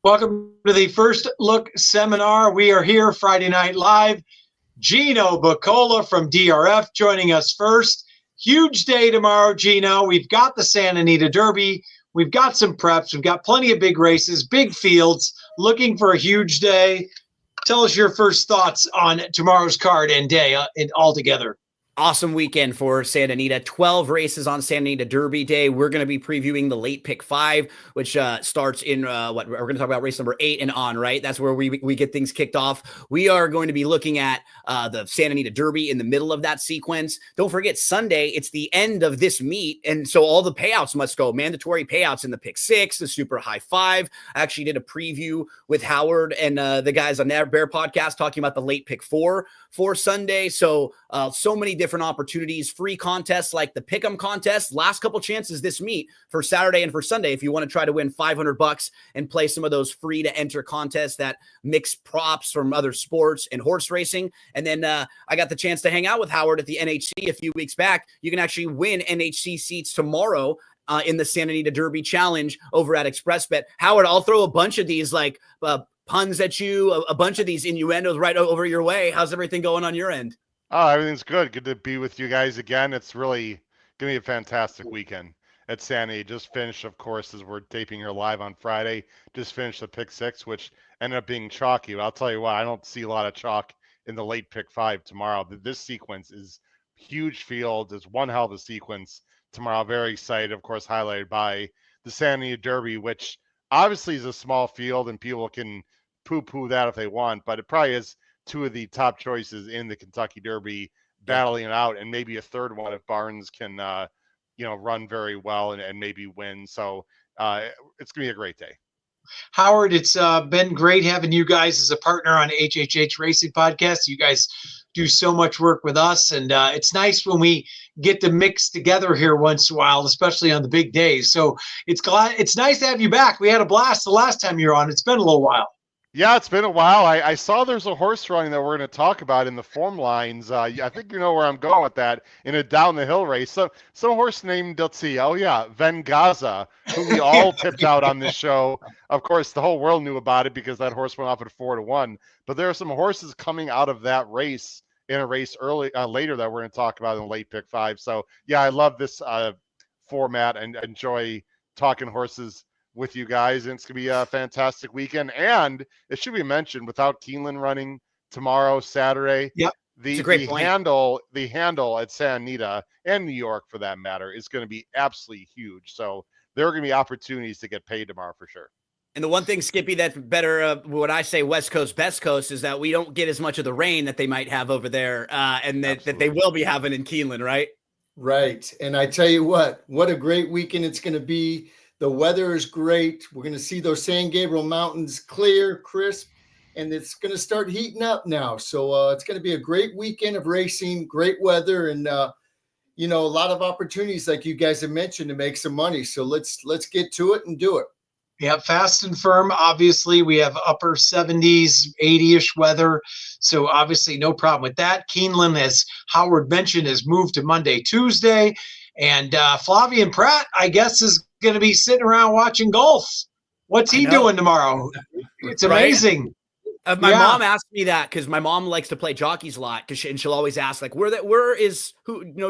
Welcome to the First Look Seminar. We are here Friday Night Live. Gino Bacola from DRF joining us first. Huge day tomorrow, Gino. We've got the Santa Anita Derby. We've got some preps. We've got plenty of big races, big fields, looking for a huge day. Tell us your first thoughts on tomorrow's card and day altogether. Awesome weekend for Santa Anita. 12 races on Santa Anita Derby Day. We're going to be previewing the late pick 5, which starts in we're going to talk about race number 8 and on, right? That's where we get things kicked off. We are going to be looking at the Santa Anita Derby in the middle of that sequence. Don't forget Sunday, it's the end of this meet. And so all the payouts must go. Mandatory payouts in the pick 6, the super high 5. I actually did a preview with Howard and the guys on their Bear podcast talking about the late pick 4 for Sunday. So many different opportunities, free contests like the Pick'em contest. Last couple chances this meet for Saturday and for Sunday. If you want to try to win $500 and play some of those free to enter contests that mix props from other sports and horse racing. And then I got the chance to hang out with Howard at the NHC a few weeks back. You can actually win NHC seats tomorrow in the Santa Anita Derby Challenge over at ExpressBet. Howard, I'll throw a bunch of these puns at you, a bunch of these innuendos right over your way. How's everything going on your end? Oh, everything's good. Good to be with you guys again. It's really going to be a fantastic weekend at Santa Anita. Just finished, of course, as we're taping here live on Friday, just finished the pick 6, which ended up being chalky. But I'll tell you what, I don't see a lot of chalk in the late pick 5 tomorrow. This sequence is huge field. It's one hell of a sequence tomorrow. Very excited, of course, highlighted by the Santa Anita Derby, which obviously is a small field and people can poo-poo that if they want, but it probably is two of the top choices in the Kentucky Derby battling it out, and maybe a third one if Barnes can, run very well and maybe win. So it's going to be a great day. Howard, it's been great having you guys as a partner on HHH Racing Podcast. You guys do so much work with us, and it's nice when we get to mix together here once in a while, especially on the big days. So it's nice to have you back. We had a blast the last time you were on. It's been a little while. Yeah, it's been a while. I saw there's a horse running that we're going to talk about in the form lines. I think you know where I'm going with that, in a down the hill race. So some horse named, let's see, Vengaza, who we all tipped out on this show. Of course, the whole world knew about it because that horse went off at 4-1. But there are some horses coming out of that race in a race later that we're going to talk about in the late pick 5. So yeah, I love this format and enjoy talking horses with you guys, and it's gonna be a fantastic weekend. And it should be mentioned, without Keeneland running tomorrow, Saturday, the handle at Santa Anita and New York, for that matter, is going to be absolutely huge. So there are going to be opportunities to get paid tomorrow for sure. And the one thing, Skippy, that's better, what I say, West Coast, Best Coast, is that we don't get as much of the rain that they might have over there, and that they will be having in Keeneland, right? Right. And I tell you what a great weekend it's going to be. The weather is great. We're going to see those San Gabriel Mountains clear, crisp, and it's going to start heating up now. So it's going to be a great weekend of racing, great weather, and a lot of opportunities, like you guys have mentioned, to make some money. So let's get to it and do it. Yeah, fast and firm. Obviously, we have upper 70s, 80-ish weather. So obviously no problem with that. Keeneland, as Howard mentioned, has moved to Monday, Tuesday. And Flavien Prat, I guess, is going to be sitting around watching golf. What's he doing tomorrow? It's amazing. Right? My mom asked me that because my mom likes to play jockeys a lot, and she'll always ask, like, where is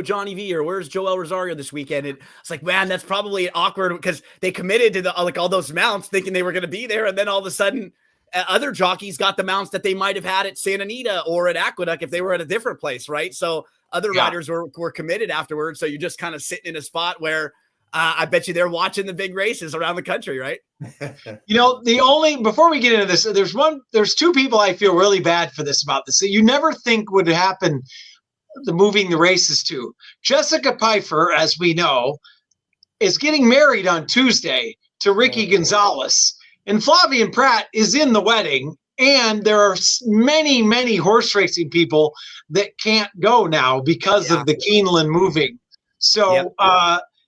Johnny V, or where's Joel Rosario this weekend? And it's like, man, that's probably awkward because they committed to all those mounts thinking they were going to be there, and then all of a sudden other jockeys got the mounts that they might have had at Santa Anita or at Aqueduct if they were at a different place, right? So other riders were committed afterwards. So you're just kind of sitting in a spot where I bet you they're watching the big races around the country, right? Before we get into this, there's two people I feel really bad for about this. You never think would happen, moving the races to. Jessica Pfeiffer, as we know, is getting married on Tuesday to Ricky Gonzalez, and Flavien Prat is in the wedding. And there are many, many horse racing people that can't go now because of the Keeneland moving. So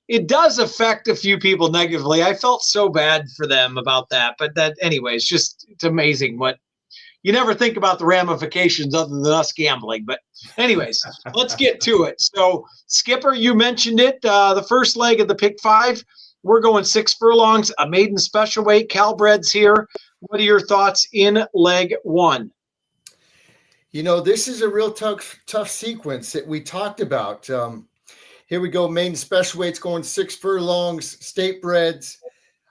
it does affect a few people negatively. I felt so bad for them about that. But anyway, it's amazing what you never think about the ramifications other than us gambling. But anyways, let's get to it. So Skipper, you mentioned it, the first leg of the pick 5. We're going 6 furlongs, a maiden special weight. Calbred's here. What are your thoughts in leg one? You know, this is a real tough sequence that we talked about. Here we go. Maiden special weights going 6 furlongs, state breds.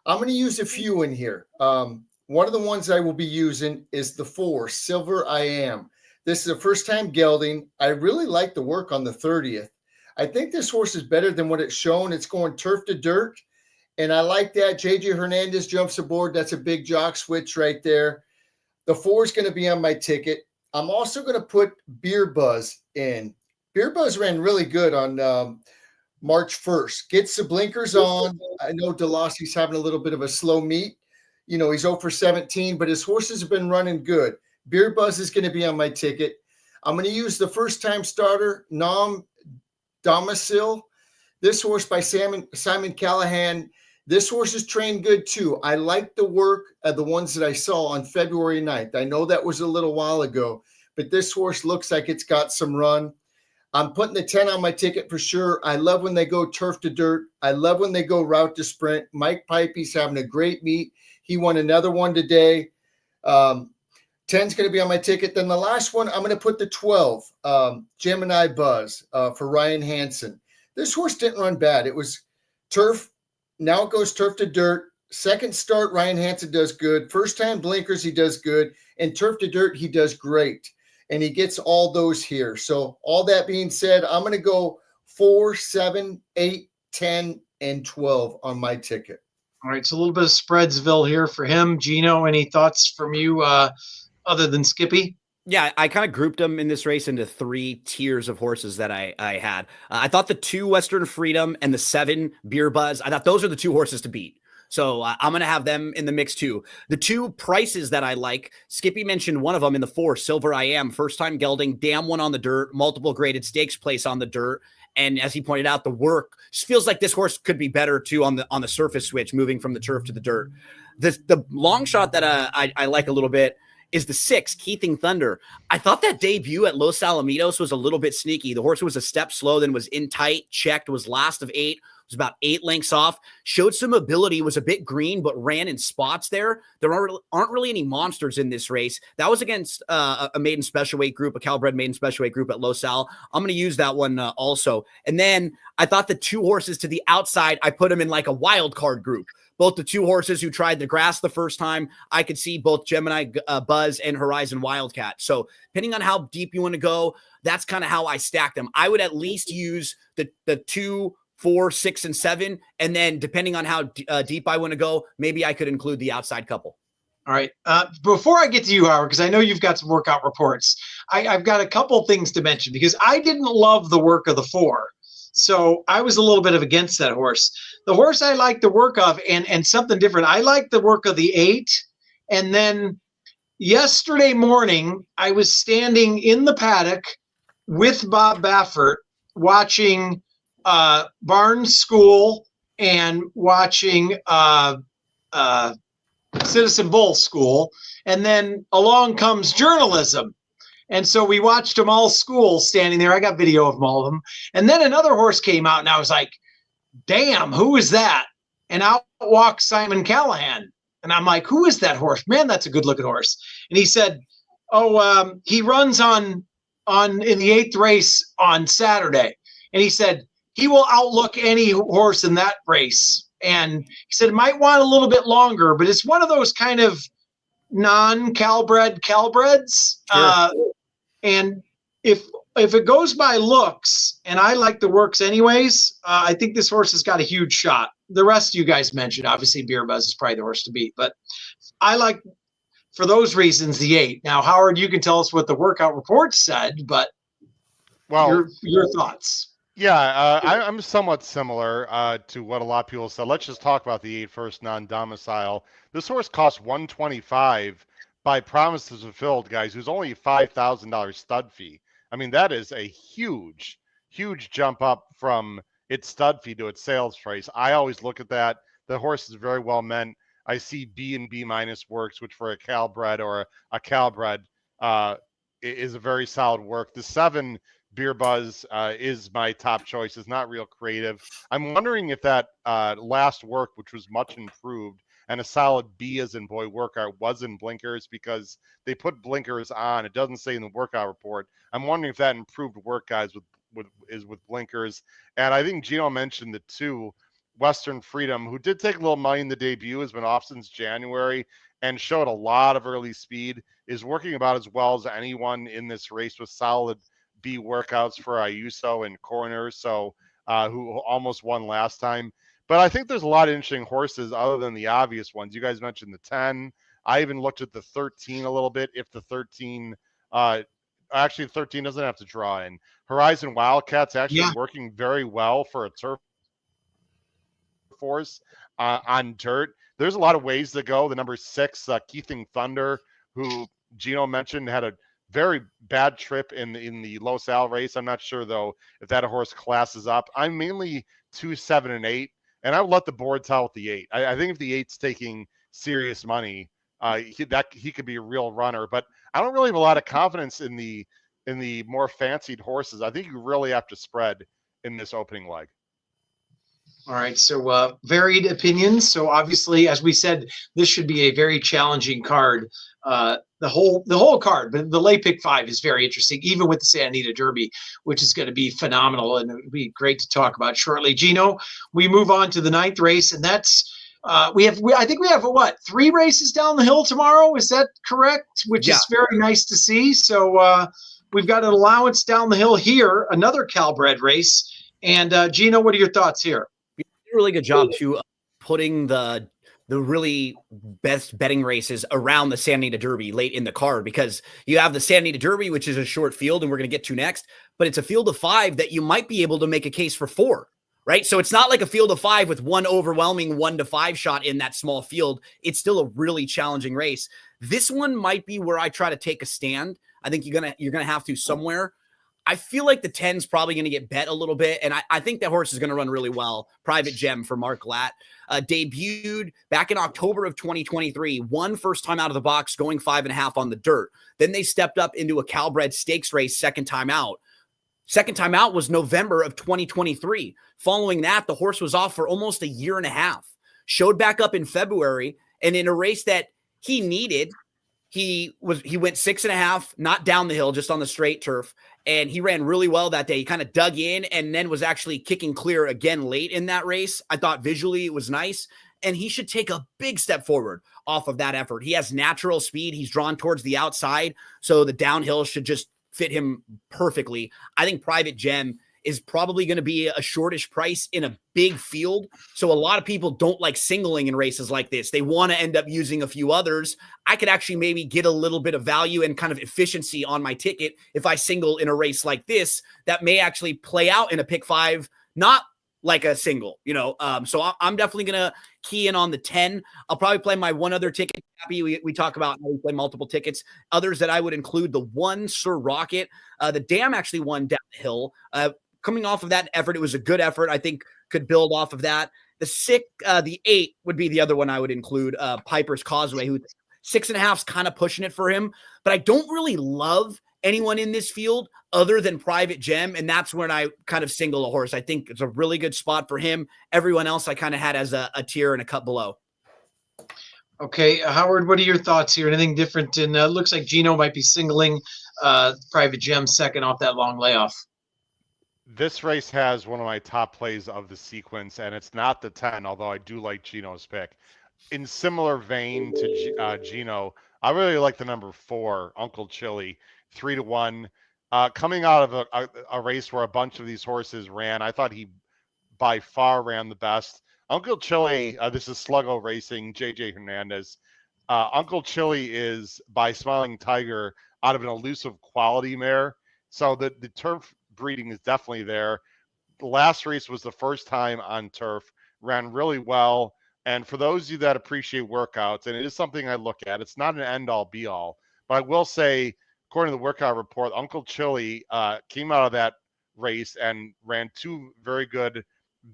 I'm going to use a few in here. One of the ones I will be using is the 4, Silver I Am. This is a first-time gelding. I really like the work on the 30th. I think this horse is better than what it's shown. It's going turf to dirt, and I like that. JJ Hernandez jumps aboard. That's a big jock switch right there. The 4 is going to be on my ticket. I'm also going to put Beer Buzz in. Beer Buzz ran really good on March 1st. Gets the blinkers on. I know Delossy's having a little bit of a slow meet. You know, he's 0 for 17, but his horses have been running good. Beer Buzz is going to be on my ticket. I'm going to use the first-time starter, Nom Domicile. This horse by Simon Callahan. This horse is trained good too. I like the work of the ones that I saw on February 9th. I know that was a little while ago, but this horse looks like it's got some run. I'm putting the 10 on my ticket for sure. I love when they go turf to dirt. I love when they go route to sprint. Mike Pipey's having a great meet. He won another one today. 10's going to be on my ticket. Then the last one, I'm going to put the 12, Gemini Buzz for Ryan Hansen. This horse didn't run bad. It was turf. Now it goes turf to dirt. Second start, Ryan Hansen does good. First time blinkers, he does good. And turf to dirt, he does great. And he gets all those here. So all that being said, I'm going to go 4, 7, 8, 10, and 12 on my ticket. All right, so a little bit of Spreadsville here for him. Gino, any thoughts from you other than Skippy? Yeah, I kind of grouped them in this race into 3 tiers of horses that I had. I thought the 2 Western Freedom and the 7 Beer Buzz, I thought those are the 2 horses to beat. So I'm going to have them in the mix too. The 2 prices that I like, Skippy mentioned one of them in the 4, Silver I Am, first time gelding, damn one on the dirt, multiple graded stakes place on the dirt. And as he pointed out, the work just feels like this horse could be better too on the surface switch, moving from the turf to the dirt. The long shot that I like a little bit is the 6, Keithing Thunder. I thought that debut at Los Alamitos was a little bit sneaky. The horse was a step slow, then was in tight, checked, was last of 8, was about 8 lengths off, showed some ability, was a bit green, but ran in spots there. There aren't really any monsters in this race. That was against a maiden special weight group, a Calbred maiden special weight group at Los Al. I'm going to use that one also. And then I thought the 2 horses to the outside, I put them in like a wild card group. Both the 2 horses who tried the grass the first time, I could see both Gemini Buzz and Horizon Wildcat. So depending on how deep you want to go, that's kind of how I stack them. I would at least use the 2, 4, 6, and 7. And then depending on how deep I want to go, maybe I could include the outside couple. All right. Before I get to you, Howard, because I know you've got some workout reports, I've got a couple things to mention because I didn't love the work of the 4. So I was a little bit of against that horse. The horse I like the work of and something different. I like the work of the 8. And then yesterday morning, I was standing in the paddock with Bob Baffert watching Barnes School and watching Citizen Bull School. And then along comes journalism. And so we watched them all school standing there. I got video of them, all of them. And then another horse came out and I was like, damn, who is that? And out walks Simon Callahan. And I'm like, who is that horse? Man, that's a good looking horse. And he said, he runs in the 8th race on Saturday. And he said, he will outlook any horse in that race. And he said, it might want a little bit longer, but it's one of those kind of non-Calbred Calbreds. Sure. And if it goes by looks, and I like the works anyways, I think this horse has got a huge shot. The rest you guys mentioned, obviously Beer Buzz is probably the horse to beat, but I like, for those reasons, the 8. Now, Howard, you can tell us what the workout report said, but your thoughts. Yeah, I'm somewhat similar to what a lot of people said. Let's just talk about the 8 first, non-domicile. This horse costs $125 by promises fulfilled, guys, who's only $5,000 stud fee. I mean, that is a huge, huge jump up from its stud fee to its sales price. I always look at that. The horse is very well meant. I see B and B minus works, which for a Calbred or a Calbred is a very solid work. The 7 Beer Buzz is my top choice. It's not real creative. I'm wondering if that last work, which was much improved, and a solid B as in boy workout was in blinkers because they put blinkers on. It doesn't say in the workout report. I'm wondering if that improved work guys with blinkers. And I think Gino mentioned the two, Western Freedom, who did take a little money in the debut, has been off since January and showed a lot of early speed, is working about as well as anyone in this race with solid B workouts for Ayuso and Corner, so who almost won last time. But I think there's a lot of interesting horses other than the obvious ones. You guys mentioned the 10. I even looked at the 13 a little bit. If the 13, actually 13 doesn't have to draw in. Horizon Wildcats actually working very well for a turf force on dirt. There's a lot of ways to go. The number 6, Keithing Thunder, who Gino mentioned had a very bad trip in the Los Al race. I'm not sure though if that horse classes up. I'm mainly 2, 7, and 8, and I would let the board tell with the 8. I think if the 8's taking serious money, he could be a real runner. But I don't really have a lot of confidence in the more fancied horses. I think you really have to spread in this opening leg. All right, so varied opinions. So obviously, as we said, this should be a very challenging card. The whole card, but the late pick 5 is very interesting, even with the Santa Anita Derby, which is going to be phenomenal, and it would be great to talk about shortly. Gino, we move on to the 9th race, and that's I think we have what, 3 races down the hill tomorrow? Is that correct? Which is very nice to see. So we've got an allowance down the hill here, another Calbred race. And Gino, what are your thoughts here? Really good job to putting the really best betting races around the Santa Anita Derby late in the card, because you have the Santa Anita Derby, which is a short field, and we're going to get to next, but it's a field of 5 that you might be able to make a case for 4, right? So it's not like a field of 5 with one overwhelming 1-5 shot in that small field. It's still a really challenging race. This one might be where I try to take a stand. I think you're gonna have to somewhere. I feel like the 10's probably going to get bet a little bit, and I think that horse is going to run really well. Private Gem for Mark Glatt. Debuted back in October of 2023, won first time out of the box, going 5.5 on the dirt. Then they stepped up into a Calbred Stakes race second time out. Second time out was November of 2023. Following that, the horse was off for almost a year and a half. Showed back up in February, and in a race that he needed, he went 6.5, not down the hill, just on the straight turf. And he ran really well that day. He kind of dug in and then was actually kicking clear again late in that race. I thought visually it was nice. And he should take a big step forward off of that effort. He has natural speed. He's drawn towards the outside. So the downhill should just fit him perfectly. I think Private Gem is probably going to be a shortish price in a big field. So a lot of people don't like singling in races like this. They want to end up using a few others. I could actually maybe get a little bit of value and kind of efficiency on my ticket if I single in a race like this that may actually play out in a pick 5, not like a single, So I'm definitely going to key in on the 10. I'll probably play my one other ticket. We talk about how we play multiple tickets. Others that I would include, the 1 Sir Rocket. The Dam actually won down the hill. Coming off of that effort, it was a good effort. I think could build off of that. The 8 would be the other one I would include. Piper's Causeway, who 6.5's kind of pushing it for him, but I don't really love anyone in this field other than Private Gem, and that's when I kind of single a horse. I think it's a really good spot for him. Everyone else I kind of had as a tier and a cut below. Okay, Howard, what are your thoughts here? Anything different? And looks like Gino might be singling Private Gem second off that long layoff. This race has one of my top plays of the sequence, and it's not the 10, although I do like Gino's pick. In similar vein to Gino, I really like the number 4, Uncle Chili, 3-1. Coming out of a race where a bunch of these horses ran, I thought he by far ran the best. Uncle Chili, this is Sluggo Racing, JJ Hernandez. Uncle Chili is by Smiling Tiger out of an elusive quality mare. So the turf breeding is definitely there. The last race was the first time on turf, ran really well. And for those of you that appreciate workouts, and it is something I look at, it's not an end-all be-all, but I will say, according to the workout report, Uncle Chili came out of that race and ran 2 very good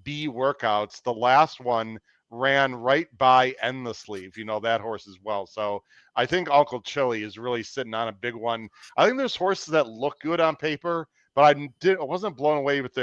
B workouts. The last one ran right by Endlessly, if you know that horse as well. So I think Uncle Chili is really sitting on a big one. I think there's horses that look good on paper, but I wasn't blown away with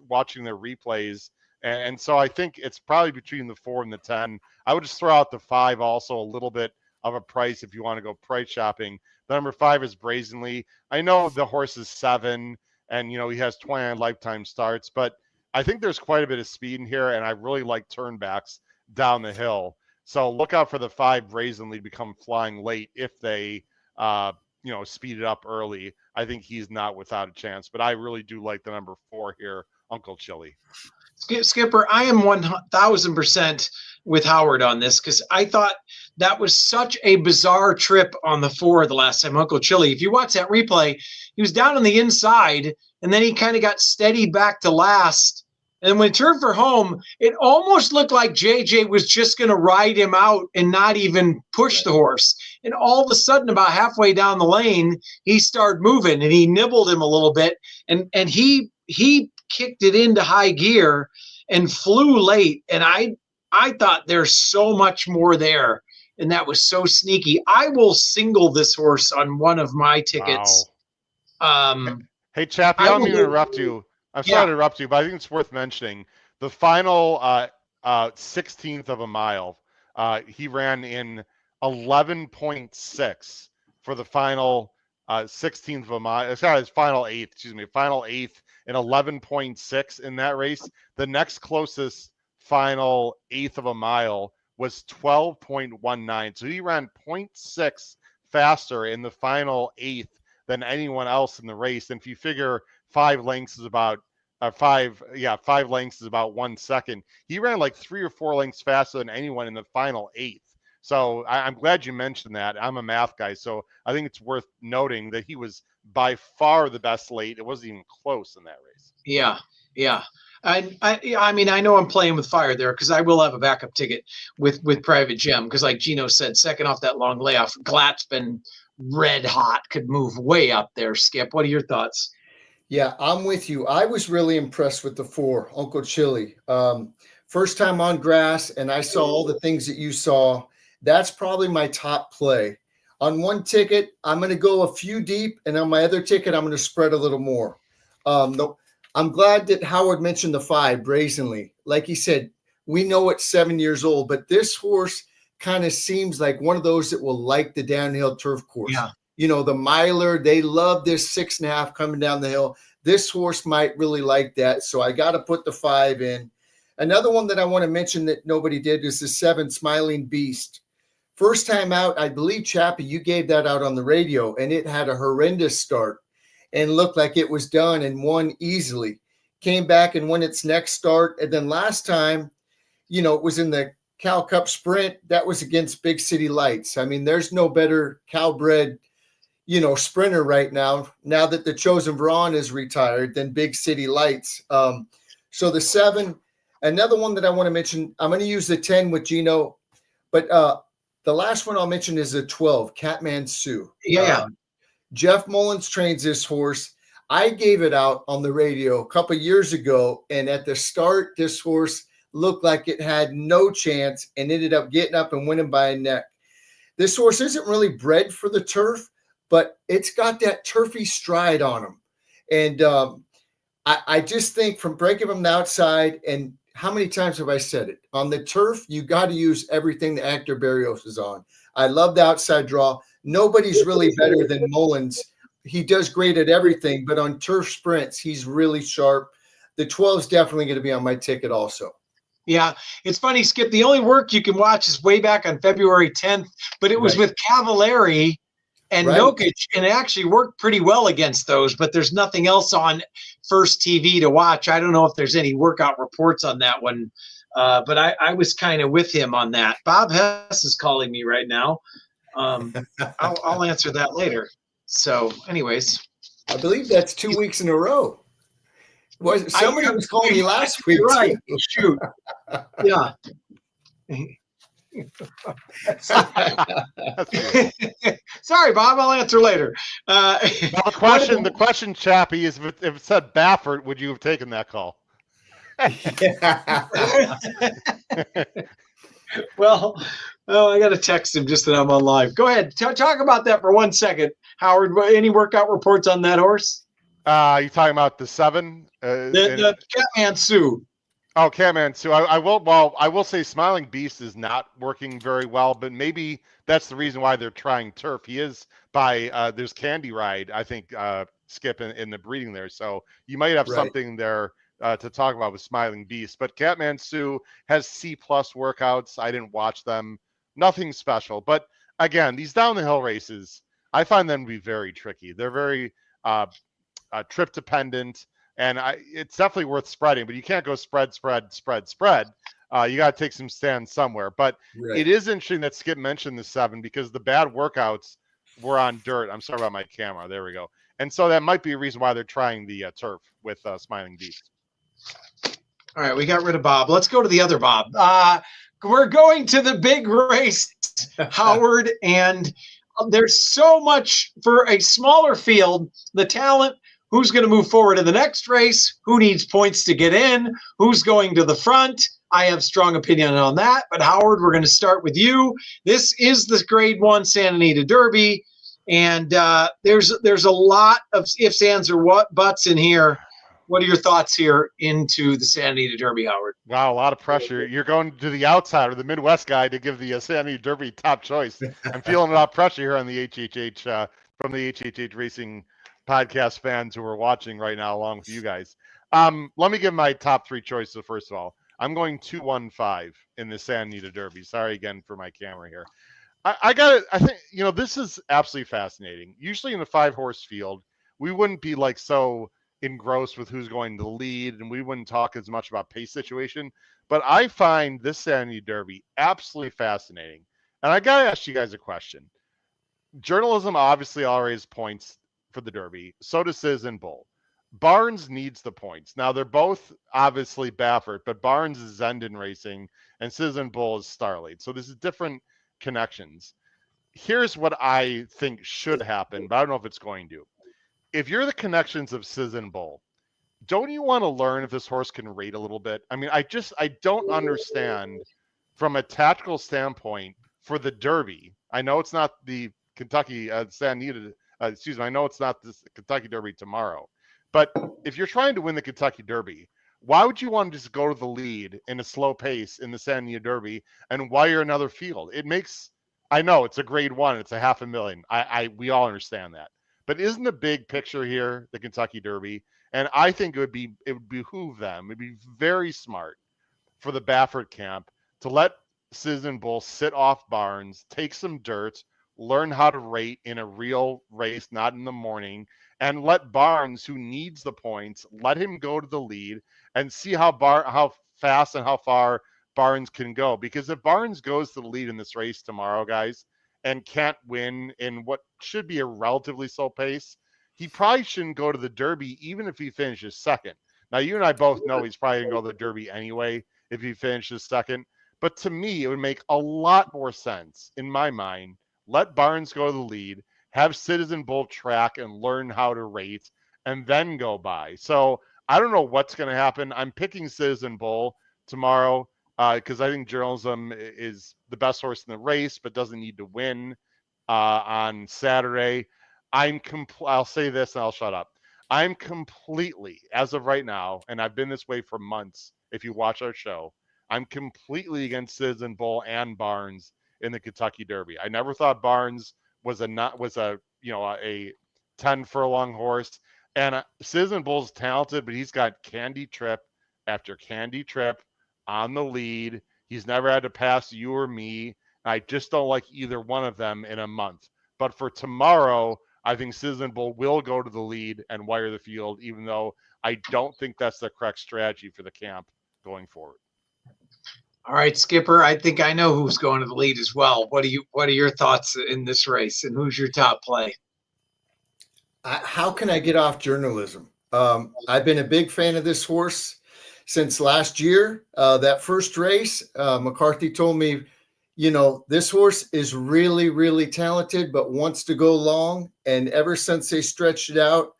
watching their replays And so I think it's probably between the 4 and the 10. I would just throw out the 5 also, a little bit of a price if you want to go price shopping. The number 5 is Brazenly. I know the horse is 7 and, he has 29 lifetime starts, but I think there's quite a bit of speed in here, and I really like turnbacks down the hill. So look out for the 5 Brazenly to become flying late if they, speed it up early. I think he's not without a chance, but I really do like the number 4 here, Uncle Chili. Skipper, I am 1,000% with Howard on this because I thought that was such a bizarre trip on the 4 the last time. Uncle Chili, if you watch that replay, he was down on the inside and then he kind of got steady back to last. And when he turned for home, it almost looked like JJ was just going to ride him out and not even push the horse. And all of a sudden, about halfway down the lane, he started moving and he nibbled him a little bit. And he kicked it into high gear and flew late. And I thought there's so much more there. And that was so sneaky. I will single this horse on one of my tickets. Wow. Hey, Chappie, I don't mean to interrupt you. I'm sorry to interrupt you, but I think it's worth mentioning. The final 16th of a mile, he ran in 11.6 for the final 16th of a mile. It's not his final eighth, final eighth in 11.6 in that race. The next closest final eighth of a mile was 12.19. So he ran 0.6 faster in the final eighth than anyone else in the race. And if you figure 5 lengths is about 5 lengths is about 1 second. He ran like 3 or 4 lengths faster than anyone in the final eighth. So I'm glad you mentioned that. I'm a math guy, so I think it's worth noting that he was by far the best late. It wasn't even close in that race. Yeah. I mean, I know I'm playing with fire there because I will have a backup ticket with Private Gem because, like Gino said, second off that long layoff, Glatt's been red hot, could move way up there. Skip, what are your thoughts? Yeah, I'm with you. I was really impressed with the 4, Uncle Chili. First time on grass, and I saw all the things that you saw. That's probably my top play. On one ticket, I'm going to go a few deep, and on my other ticket, I'm going to spread a little more. I'm glad that Howard mentioned the 5, Brazenly. Like he said, we know it's 7 years old, but this horse kind of seems like one of those that will like the downhill turf course. Yeah. The miler, they love this 6.5 coming down the hill. This horse might really like that. So I got to put the 5 in. Another one that I want to mention that nobody did is the 7 Smiling Beast. First time out, I believe, Chappie, you gave that out on the radio, and it had a horrendous start and looked like it was done and won easily. Came back and won its next start. And then last time, it was in the Cal Cup Sprint. That was against Big City Lights. I mean, there's no better Cal-bred sprinter right now that the Chosen Brawn is retired, than Big City Lights. So the 7, another one that I want to mention, I'm going to use the 10 with Gino, but the last one I'll mention is the 12, Catman Sue. Yeah. Jeff Mullins trains this horse. I gave it out on the radio a couple of years ago, and at the start, this horse looked like it had no chance and ended up getting up and winning by a neck. This horse isn't really bred for the turf, but it's got that turfy stride on him. And I just think from breaking from the outside, and how many times have I said it? On the turf, you got to use everything that Actor Barrios is on. I love the outside draw. Nobody's really better than Mullins. He does great at everything, but on turf sprints, he's really sharp. The 12 is definitely going to be on my ticket also. Yeah, it's funny, Skip. The only work you can watch is way back on February 10th, but it was with Cavallari and Nokic, and it actually worked pretty well against those, but there's nothing else on First TV to watch. I don't know if there's any workout reports on that one, but I was kind of with him on that. Bob Hess is calling me right now. I'll answer that later. So anyways. I believe that's 2 weeks in a row. Somebody was calling me last week. Right. Shoot. Yeah. Sorry, Bob. I'll answer later. The question, Chappie, is if it said Baffert, would you have taken that call? Well, I got to text him just that I'm on live. Go ahead. Talk about that for 1 second, Howard. Any workout reports on that horse? You talking about the 7? The Catman Sue. Oh, Catman. So I will. Well, I will say Smiling Beast is not working very well, but maybe that's the reason why they're trying turf. He is by there's Candy Ride, I think, Skip in the breeding there. So you might have Right. something there to talk about with Smiling Beast. But Catman Sue has C+ workouts. I didn't watch them. Nothing special. But again, these down the hill races, I find them to be very tricky. They're very trip dependent. And it's definitely worth spreading, but you can't go spread. You got to take some stands somewhere. But Right. it is interesting that Skip mentioned the 7 because the bad workouts were on dirt. I'm sorry about my camera. There we go. And so that might be a reason why they're trying the turf with Smiling Beast. All right, we got rid of Bob. Let's go to the other Bob. We're going to the big race, Howard, and there's so much for a smaller field. The talent. Who's going to move forward in the next race? Who needs points to get in? Who's going to the front? I have strong opinion on that. But Howard, we're going to start with you. This is the Grade 1 Santa Anita Derby, and there's a lot of ifs, ands, or buts in here. What are your thoughts here into the Santa Anita Derby, Howard? Wow, a lot of pressure. You're going to the outsider, the Midwest guy, to give the Santa Anita Derby top choice. I'm feeling a lot of pressure here on the HHH from the HHH Racing podcast fans who are watching right now along with you guys. Let me give my top 3 choices. First of all, I'm going 2-1-5 in the Santa Anita Derby. Sorry again for my camera here. I think, this is absolutely fascinating. Usually in a 5-horse field, we wouldn't be like so engrossed with who's going to lead, and we wouldn't talk as much about pace situation. But I find this Santa Anita Derby absolutely fascinating. And I got to ask you guys a question. Journalism obviously always points for the Derby. So does Citizen Bull. Barnes needs the points. Now, they're both obviously Baffert, but Barnes is Zendon Racing and Citizen Bull is Starlight. So this is different connections. Here's what I think should happen, but I don't know if it's going to. If you're the connections of Citizen Bull, don't you want to learn if this horse can rate a little bit? I mean, I don't understand from a tactical standpoint for the Derby. I know it's not the Kentucky Santa Anita. I know it's not this Kentucky Derby tomorrow, but if you're trying to win the Kentucky Derby, why would you want to just go to the lead in a slow pace in the Santa Anita Derby and wire another field? I know it's a Grade 1, it's a $500,000. We all understand that, but isn't the big picture here the Kentucky Derby? And I think it would behoove them. It'd be very smart for the Baffert camp to let Citizen Bull sit off Barnes, take some dirt, learn how to rate in a real race, not in the morning, and let Barnes, who needs the points, let him go to the lead and see how fast and how far Barnes can go. Because if Barnes goes to the lead in this race tomorrow, guys, and can't win in what should be a relatively slow pace, he probably shouldn't go to the Derby, even if he finishes second. Now, you and I both know he's probably going to go to the Derby anyway if he finishes second. But to me, it would make a lot more sense in my mind. Let Barnes go to the lead, have Citizen Bull track and learn how to rate, and then go by. So I don't know what's going to happen. I'm picking Citizen Bull tomorrow because I think Journalism is the best horse in the race, but doesn't need to win on Saturday. I'll say this and I'll shut up. I'm completely, as of right now, and I've been this way for months, if you watch our show, I'm completely against Citizen Bull and Barnes in the Kentucky Derby. I never thought Barnes was a 10 furlong horse, and Citizen Bull's talented, but he's got Candy Trip after Candy Trip on the lead. He's never had to pass you or me. I just don't like either one of them in a month. But for tomorrow, I think Citizen Bull will go to the lead and wire the field, even though I don't think that's the correct strategy for the camp going forward. All right, Skipper, I think I know who's going to the lead as well. What are your thoughts in this race, and who's your top play? How can I get off Journalism? I've been a big fan of this horse since last year. That first race, McCarthy told me, this horse is really, really talented, but wants to go long. And ever since they stretched it out,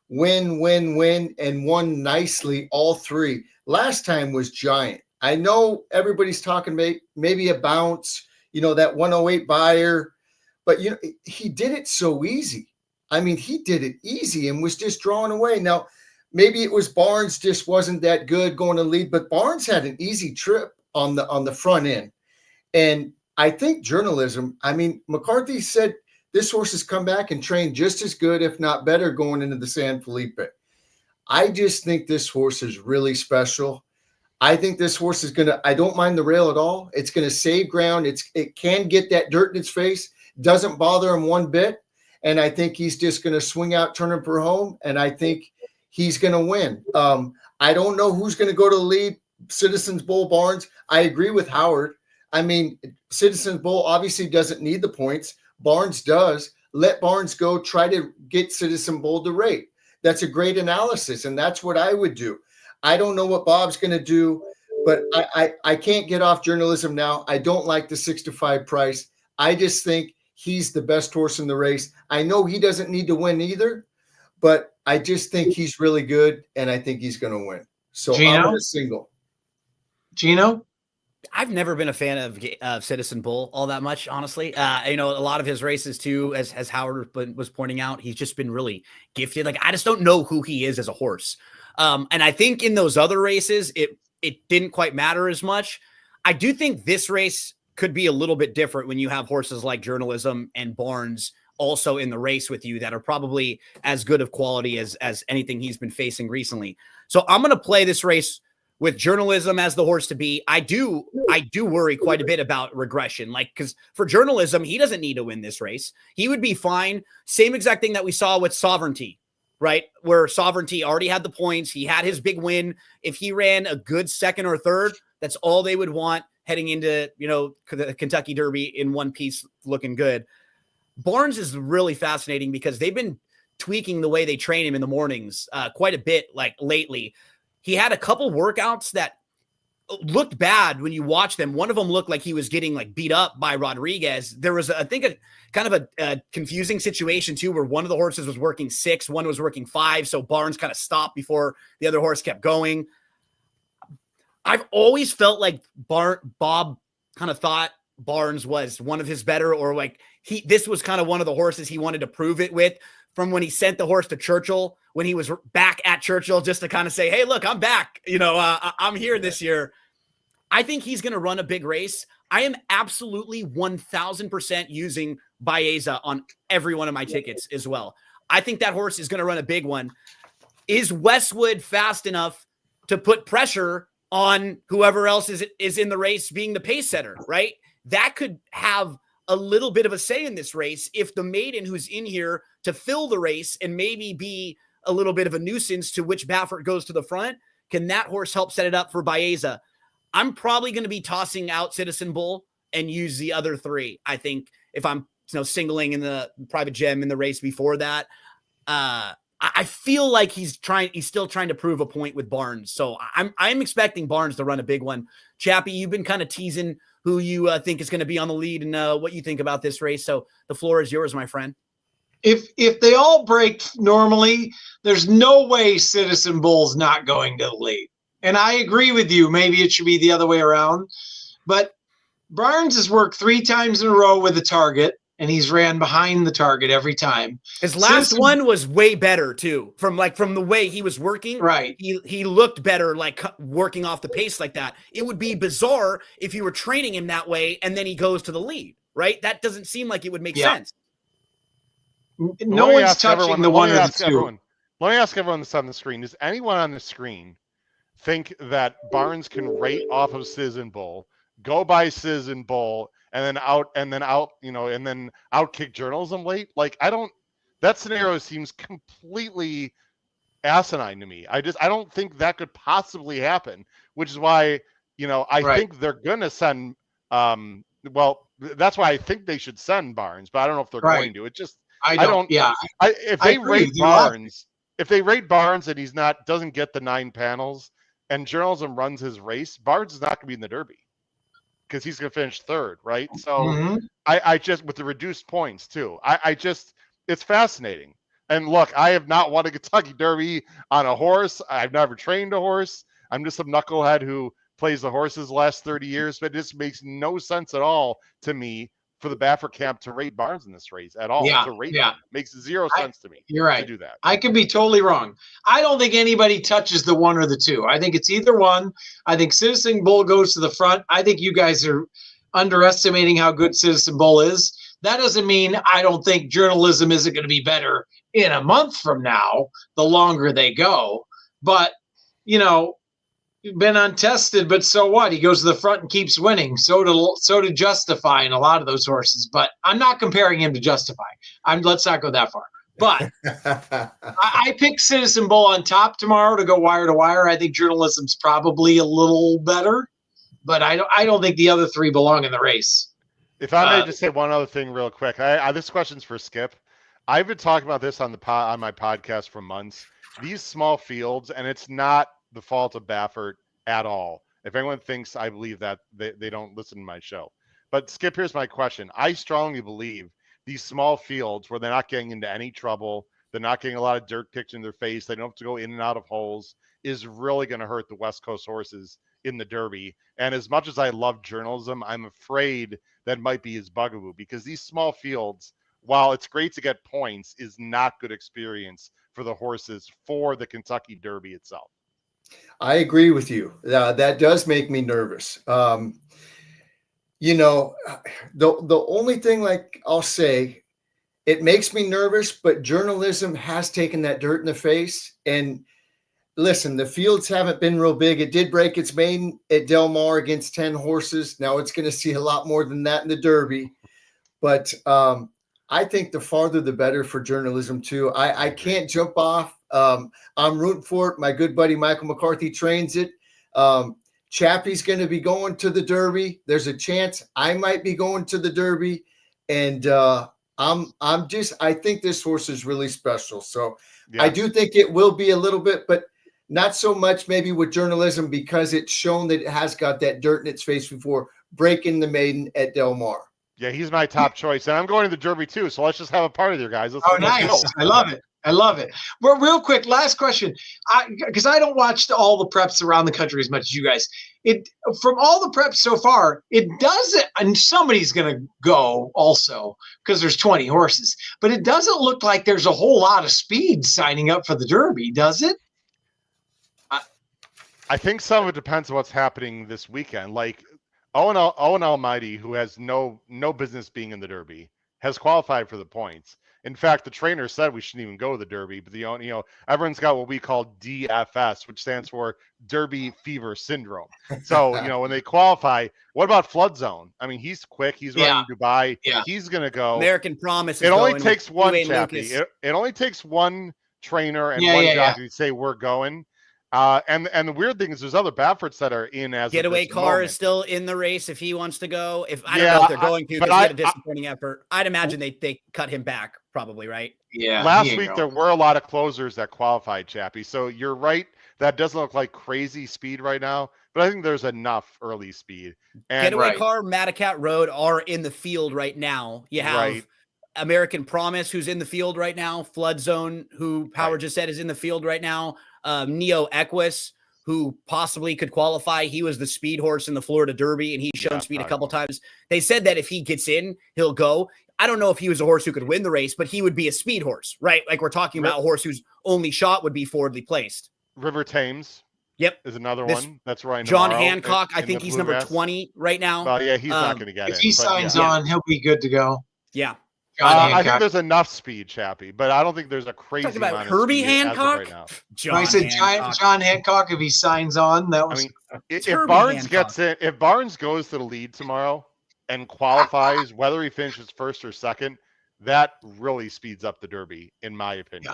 win, and won nicely all 3. Last time was giant. I know everybody's talking maybe a bounce, that 108 buyer, but he did it so easy. I mean, he did it easy and was just drawing away. Now, maybe it was Barnes just wasn't that good going to lead, but Barnes had an easy trip on the front end. And I think journalism, I mean, McCarthy said this horse has come back and trained just as good, if not better, going into the San Felipe. I just think this horse is really special. I think this horse is I don't mind the rail at all. It's going to save ground. It can get that dirt in its face. Doesn't bother him one bit. And I think he's just going to swing out, turn him for home. And I think he's going to win. I don't know who's going to go to the lead. Citizens Bull, Barnes. I agree with Howard. I mean, Citizens Bull obviously doesn't need the points. Barnes does. Let Barnes go. Try to get Citizen Bull to rate. That's a great analysis. And that's what I would do. I don't know what Bob's going to do, but I can't get off journalism now. I don't like the 6-5 price. I just think he's the best horse in the race. I know he doesn't need to win either, but I just think he's really good, and I think he's going to win. So Gino? I'm going to single. Gino? I've never been a fan of Citizen Bull all that much, honestly. A lot of his races too, as Howard was pointing out, he's just been really gifted. Like, I just don't know who he is as a horse. And I think in those other races, it didn't quite matter as much. I do think this race could be a little bit different when you have horses like Journalism and Barnes also in the race with you that are probably as good of quality as anything he's been facing recently. So I'm going to play this race with Journalism as the horse to beat. I do worry quite a bit about regression, because for Journalism, he doesn't need to win this race. He would be fine. Same exact thing that we saw with Sovereignty, right? Where Sovereignty already had the points. He had his big win. If he ran a good second or third, that's all they would want heading into, the Kentucky Derby in one piece looking good. Barnes is really fascinating because they've been tweaking the way they train him in the mornings quite a bit, lately. He had a couple workouts that looked bad when you watch them. One of them looked like he was getting beat up by Rodriguez. There was, I think, a kind of a confusing situation too, where one of the horses was working 6, one was working 5. So Barnes kind of stopped before the other horse kept going. I've always felt like Bob kind of thought Barnes was one of his better, or this was kind of one of the horses he wanted to prove it with, from when he sent the horse to Churchill, when he was back at Churchill, just to kind of say, hey, look, I'm back. I'm here this year. I think he's going to run a big race. I am absolutely 1000% using Baeza on every one of my tickets as well. I think that horse is going to run a big one. Is Westwood fast enough to put pressure on whoever else is in the race being the pace setter, right? That could have a little bit of a say in this race if the maiden who's in here to fill the race and maybe be a little bit of a nuisance to which Baffert goes to the front. Can that horse help set it up for Baeza? I'm probably going to be tossing out Citizen Bull and use the other 3. I think if I'm singling in the Private Gem in the race before that, I feel like he's still trying to prove a point with Barnes. So I'm expecting Barnes to run a big one. Chappie, you've been kind of teasing who you think is going to be on the lead and what you think about this race. So the floor is yours, my friend. If they all break normally, there's no way Citizen Bull's not going to the lead. And I agree with you. Maybe it should be the other way around. But Barnes has worked 3 times in a row with a target, and he's ran behind the target every time. His last one was way better too. From the way he was working, right? He looked better, working off the pace like that. It would be bizarre if you were training him that way and then he goes to the lead, right? That doesn't seem like it would make sense. No one's touching the one or the 2. Let me ask everyone that's on the screen. Does anyone on the screen think that Barnes can rate off of Citizen Bull, go by Citizen Bull, and then outkick Journalism late? That scenario seems completely asinine to me. I don't think that could possibly happen, which is why, I think they're going to send, that's why I think they should send Barnes, but I don't know if they're going to. It just, if they rate Barnes and he's doesn't get the 9 panels and Journalism runs his race, Barnes is not going to be in the Derby, because he's going to finish 3rd, right? So I just, with the reduced points too, it's fascinating. And look, I have not won a Kentucky Derby on a horse. I've never trained a horse. I'm just some knucklehead who plays the horses the last 30 years, but this makes no sense at all to me for the Baffert camp to rate Barnes in this race at all. Yeah, To rate yeah. him. Makes zero sense to me. You're right. To do that. I could be totally wrong. I don't think anybody touches the one or the two. I think it's either one. I think Citizen Bull goes to the front. I think you guys are underestimating how good Citizen Bull is. That doesn't mean I don't think journalism isn't going to be better in a month from now, the longer they go. But, you know, been untested, but so what? He goes to the front and keeps winning. So to Justify and a lot of those horses. But I'm not comparing him to Justify. Let's not go that far. But I picked Citizen Bull on top tomorrow to go wire to wire. I think journalism's probably a little better, but I don't think the other three belong in the race. If I may just say one other thing real quick. This question's for Skip. I've been talking about this on my podcast for months. These small fields, and it's not the fault of Baffert at all. If anyone thinks I believe that, they don't listen to my show. But Skip, here's my question. I strongly believe these small fields where they're not getting into any trouble, they're not getting a lot of dirt kicked in their face, they don't have to go in and out of holes, is really going to hurt the West Coast horses in the Derby. And as much as I love journalism, I'm afraid that might be his bugaboo, because these small fields, while it's great to get points, is not good experience for the horses for the Kentucky Derby itself. I agree with you. That does make me nervous. You know, the only thing, like I'll say, it makes me nervous, but journalism has taken that dirt in the face. And listen, the fields haven't been real big. It did break its main at Del Mar against 10 horses. Now it's going to see a lot more than that in the Derby. But I think the farther the better for journalism too. I can't jump off. I'm rooting for it. My good buddy Michael McCarthy trains it. Chappie's going to be going to the Derby. There's a chance I might be going to the Derby, and I think this horse is really special. So yeah. I do think it will be a little bit, but not so much maybe with journalism, because it's shown that it has got that dirt in its face before breaking the maiden at Del Mar. Yeah, he's my top choice, and I'm going to the Derby too. So let's just have a party there, guys. Nice! I love it. I love it. Well, real quick, last question, because I don't watch all the preps around the country as much as you guys. From all the preps so far, it doesn't, and somebody's going to go also because there's 20 horses, but it doesn't look like there's a whole lot of speed signing up for the Derby, does it? I think some of it depends on what's happening this weekend. Like Owen Almighty, who has no business being in the Derby, has qualified for the points. In fact, the trainer said we shouldn't even go to the Derby, but everyone's got what we call DFS, which stands for Derby Fever Syndrome. So, when they qualify, what about Flood Zone? I mean, he's quick. He's running Dubai. Yeah. He's going to go. American Promise. It only takes one, Chappie. It only takes one trainer and one jockey to say we're going. And the weird thing is there's other Bafferts that are in as Getaway Car is still in the race if he wants to go. I don't know if they're going to, because he had a disappointing effort. I'd imagine they cut him back probably, right? Yeah. Last week there were a lot of closers that qualified, Chappie. So you're right. That doesn't look like crazy speed right now, but I think there's enough early speed. And Getaway Car, Madacat Road are in the field right now. You have American Promise, who's in the field right now. Flood Zone, who Power just said is in the field right now. Neo Equus, who possibly could qualify. He was the speed horse in the Florida Derby, and he's shown speed a couple times. They said that if he gets in, he'll go. I don't know if he was a horse who could win the race, but he would be a speed horse, right? Like we're talking about a horse whose only shot would be forwardly placed. River Thames. Yep. Is another one. That's right. John Hancock, I think he's number 20 right now. Well, yeah, he's not going to get it. If he signs on, he'll be good to go. Yeah. I think there's enough speed, Chappie, but I don't think there's a crazy talking about amount Herbie of speed Hancock. Right now. I said John Hancock. If he signs on, that was. If Barnes gets in, if Barnes goes to the lead tomorrow and qualifies, whether he finishes first or second, that really speeds up the Derby, in my opinion.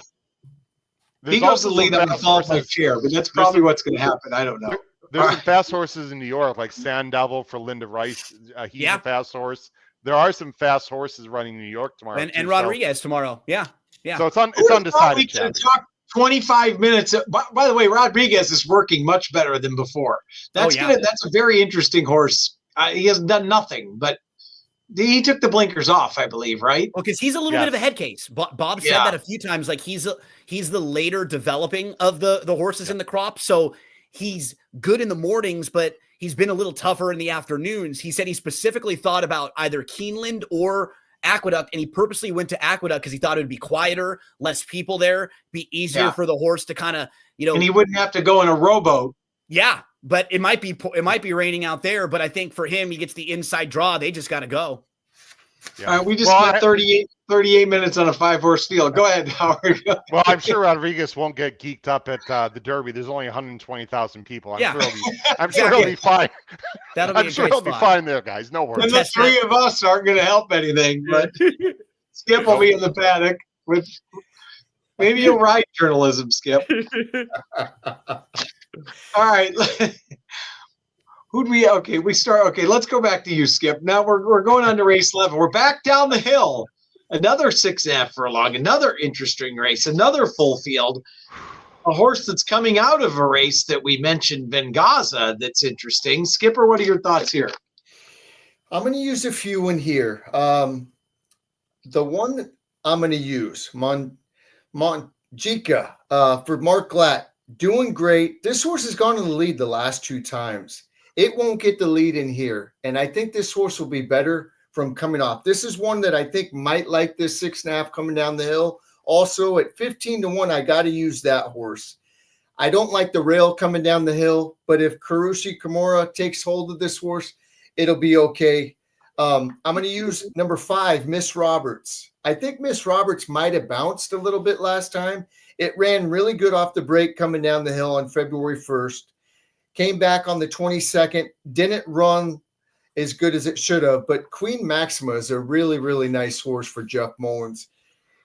Yeah. He goes to the lead on the fall chair, but that's probably what's going to happen. I don't know. There's some fast horses in New York, like Sand Devil for Linda Rice. He's a fast horse. There are some fast horses running in New York tomorrow. And Rodriguez tomorrow. Yeah. So it's undecided. We can talk 25 minutes. By the way, Rodriguez is working much better than before. That's a very interesting horse. He hasn't done nothing, but he took the blinkers off, I believe, right? Well, because he's a little bit of a head case. Bob said that a few times. Like he's the later developing of the horses in the crop. So he's good in the mornings, but he's been a little tougher in the afternoons. He said he specifically thought about either Keeneland or Aqueduct, and he purposely went to Aqueduct because he thought it would be quieter, less people there, be easier for the horse to kind of, and he wouldn't have to go in a rowboat. Yeah, but it might be raining out there. But I think for him, he gets the inside draw. They just got to go. Yeah. All right, we just spent 38 minutes on a 5-horse field. Go ahead, Howard. Well, I'm sure Rodriguez won't get geeked up at the Derby. There's only 120,000 people. I'm sure he'll be fine. I'm sure he'll be fine there, guys. No worries. And the three of us aren't going to help anything, but Skip will be in the paddock with. Maybe you'll write journalism, Skip. All right. Let's go back to you, Skip. Now we're going on to race 11. We're back down the hill. Another 6.5 furlong, another interesting race, another full field. A horse that's coming out of a race that we mentioned, Vengaza, that's interesting. Skipper, what are your thoughts here? I'm going to use a few in here. The one I'm going to use, Monjica, for Mark Glatt, doing great. This horse has gone in the lead the last 2 times. It won't get the lead in here, and I think this horse will be better from coming off. This is one that I think might like this 6.5 coming down the hill. Also, at 15-1, I got to use that horse. I don't like the rail coming down the hill, but if Karushi Kimura takes hold of this horse, it'll be okay. I'm going to use number 5, Miss Roberts. I think Miss Roberts might have bounced a little bit last time. It ran really good off the break coming down the hill on February 1st. Came back on the 22nd, didn't run as good as it should have, but Queen Maxima is a really, really nice horse for Jeff Mullins,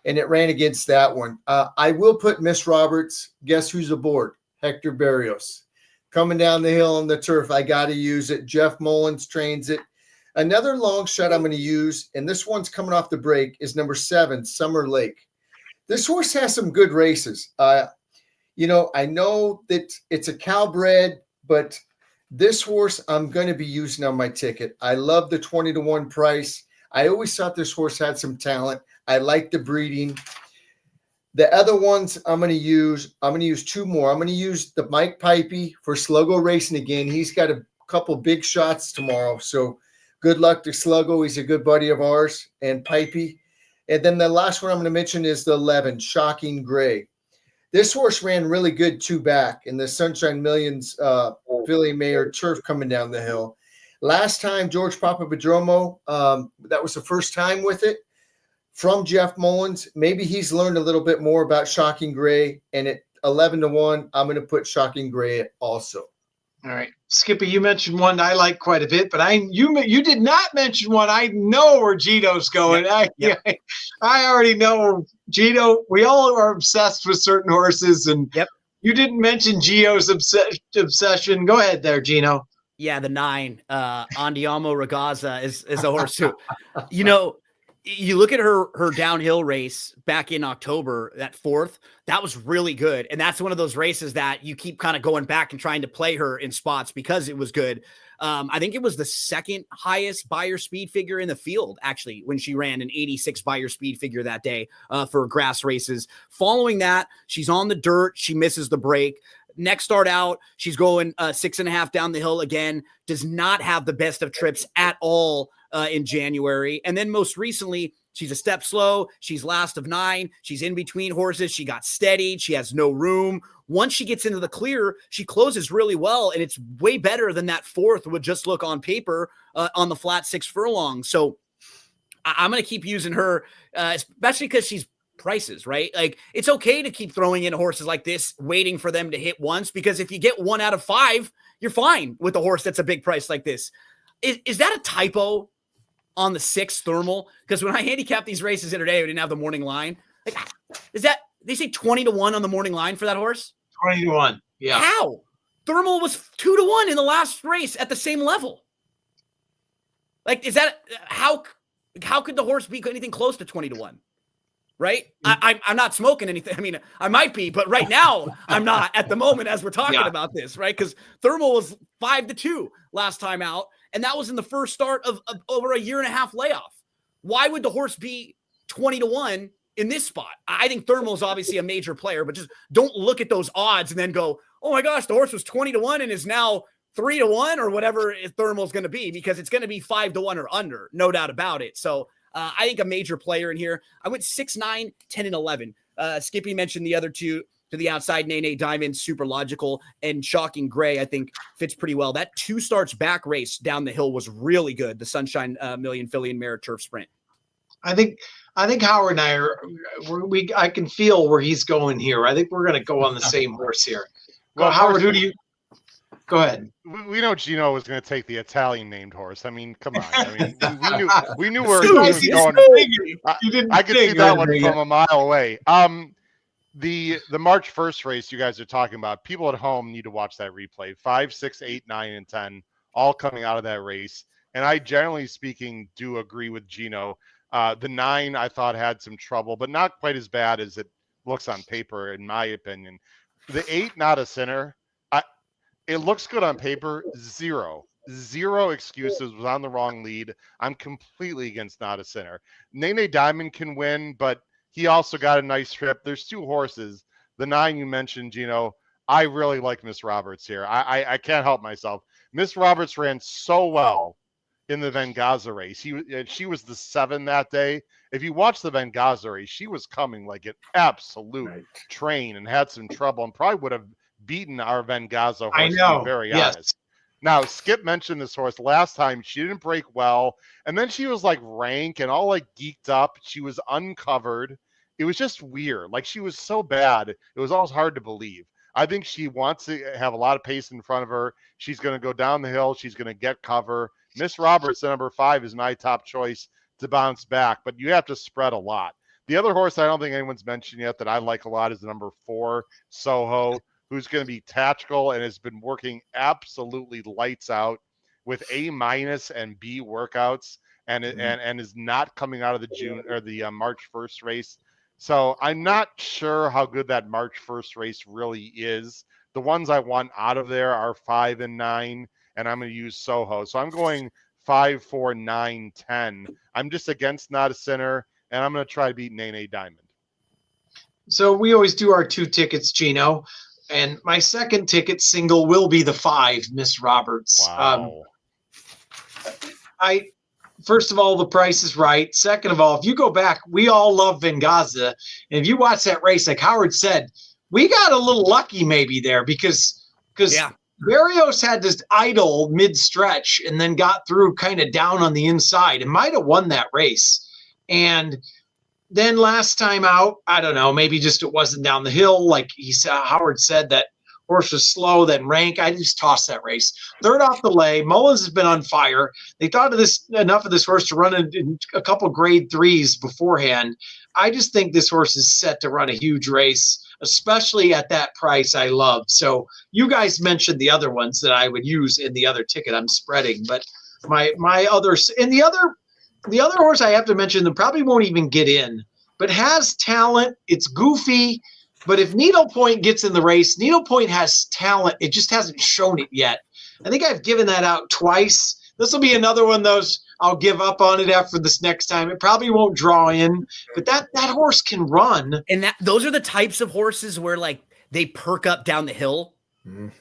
and it ran against that one. I will put Miss Roberts. Guess who's aboard? Hector Berrios. Coming down the hill on the turf, I got to use it. Jeff Mullins trains it. Another long shot I'm going to use, and this one's coming off the break, is number 7, Summer Lake. This horse has some good races. I know that it's a Calbred, but this horse I'm going to be using on my ticket. I love the 20-1 price. I always thought this horse had some talent. I like the breeding. The other ones I'm going to use 2 more. I'm going to use the Mike Pipey for Sluggo Racing again. He's got a couple big shots tomorrow, so good luck to Sluggo. He's a good buddy of ours, and Pipey. And then the last one I'm going to mention is the 11, Shocking Gray. This horse ran really good 2 back in the Sunshine Millions Philly Mayor turf coming down the hill. Last time, George Papadromo, that was the first time with it from Jeff Mullins. Maybe he's learned a little bit more about Shocking Gray, and at 11-1, I'm going to put Shocking Gray also. All right, Skippy, you mentioned one I like quite a bit, but you did not mention one. I know where Gito's going. I already know Gito. We all are obsessed with certain horses, and you didn't mention Gio's obsession. Go ahead there, Gino. Yeah, the 9, Andiamo Ragazza is a horse who, you look at her downhill race back in October, that 4th, that was really good. And that's one of those races that you keep kind of going back and trying to play her in spots because it was good. I think it was the 2nd highest buyer speed figure in the field, actually, when she ran an 86 buyer speed figure that day for grass races. Following that, she's on the dirt. She misses the break. Next start out, she's going 6.5 down the hill again, does not have the best of trips at all in January. And then most recently, she's a step slow. She's last of 9. She's in between horses. She got steadied. She has no room. Once she gets into the clear, she closes really well. And it's way better than that 4th would just look on paper on the flat 6 furlong. So I'm going to keep using her, especially because she's prices, right? Like, it's okay to keep throwing in horses like this, waiting for them to hit once, because if you get 1 out of 5, you're fine with a horse that's a big price like this. Is that a typo on the 6 Thermal? Because when I handicapped these races the other day, we didn't have the morning line. Like, is that, they say 20-1 on the morning line for that horse? 20-1. Yeah. How? Thermal was 2-1 in the last race at the same level. Like, is that how could the horse be anything close to 20-1? Right? I'm not smoking anything. I mean, I might be, but right now I'm not at the moment as we're talking about this, right? Because Thermal was 5-2 last time out, and that was in the first start of over a 1.5-year layoff. Why would the horse be 20-1 in this spot. I think Thermal is obviously a major player, but just don't look at those odds and then go, oh my gosh, the horse was 20-1 and is now 3-1 or whatever Thermal is going to be, because it's going to be 5-1 or under, no doubt about it. So I think a major player in here. I went 6, 9, 10, and 11. Skippy mentioned the other two to the outside. Nene Diamond, Super Logical, and Shocking Gray, I think fits pretty well. That 2 starts back race down the hill was really good. The Sunshine Million Filly and Mare Turf Sprint. I think Howard and I can feel where he's going here. I think we're going to go on the same horse here. Well, Howard, who do you? Go ahead. We know Gino was going to take the Italian named horse. I mean, come on. I mean, we knew where he was going. I could see that one from a mile away. The March 1st race you guys are talking about, people at home need to watch that replay. 5, 6, 8, 9, and 10, all coming out of that race. And I, generally speaking, do agree with Gino. The 9 I thought had some trouble, but not quite as bad as it looks on paper, in my opinion. The 8, Not a Sinner. It looks good on paper. Zero excuses. Was on the wrong lead. I'm completely against Not a Sinner. Nene Diamond can win, but he also got a nice trip. There's 2 horses. The 9 you mentioned, Gino, I really like Miss Roberts here. I can't help myself. Miss Roberts ran so well in the Vengaza race. She was the 7 that day. If you watch the Vengaza race, she was coming like an absolute train and had some trouble and probably would have beaten our Vengaza horse. I know. To be very honest. Now, Skip mentioned this horse last time. She didn't break well. And then she was like rank and all like geeked up. She was uncovered. It was just weird. Like she was so bad. It was almost hard to believe. I think she wants to have a lot of pace in front of her. She's going to go down the hill. She's going to get cover. Miss Roberts, the number 5, is my top choice to bounce back, but you have to spread a lot. The other horse I don't think anyone's mentioned yet that I like a lot is the number 4, Soho, who's going to be tactical and has been working absolutely lights out with A- and B workouts and is not coming out of the June or the March 1st race. So I'm not sure how good that March 1st race really is. The ones I want out of there are 5 and 9, and I'm going to use Soho. So I'm going 5, 4, 9, 10. I'm just against Not a Sinner, and I'm going to try to beat Nene Diamond. So we always do our 2 tickets, Gino. And my second ticket single will be the 5, Miss Roberts. Wow. First of all, the price is right. Second of all, if you go back, we all love Vengaza. And if you watch that race, like Howard said, we got a little lucky maybe there because Barrios had this idle mid-stretch and then got through kind of down on the inside and might have won that race. And then last time out, I don't know, maybe just it wasn't down the hill. Like Howard said, that horse was slow, then rank. I just tossed that race. 3rd off the lay. Mullins has been on fire. They thought of enough of this horse to run in a couple grade 3s beforehand. I just think this horse is set to run a huge race, especially at that price I love. So you guys mentioned the other ones that I would use in the other ticket I'm spreading, but my others and the other horse I have to mention that probably won't even get in, but has talent. It's goofy, but if Needle Point gets in the race, Needle Point has talent. It just hasn't shown it yet. I think I've given that out twice. This will be another one of those I'll give up on it after this next time. It probably won't draw in, but that horse can run. And those are the types of horses where like they perk up down the hill,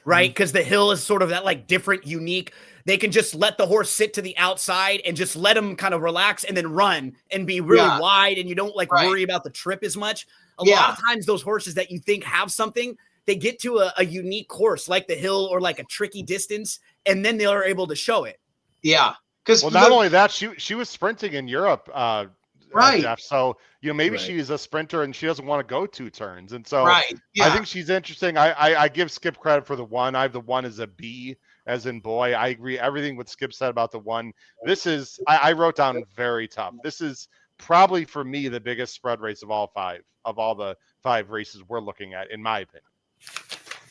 right? Because the hill is sort of that like different, unique. They can just let the horse sit to the outside and just let him kind of relax and then run and be really wide. And you don't worry about the trip as much. A lot of times those horses that you think have something, they get to a unique course like the hill or like a tricky distance, and then they are able to show it. Yeah. Well, not only that, she was sprinting in Europe, Jeff. So maybe she's a sprinter and she doesn't want to go 2 turns, and so I think she's interesting. I give Skip credit for the 1. I have the 1 as a B, as in boy. I agree everything what Skip said about the 1. This is I wrote down very tough. This is probably for me the biggest spread race of all the 5 races we're looking at, in my opinion.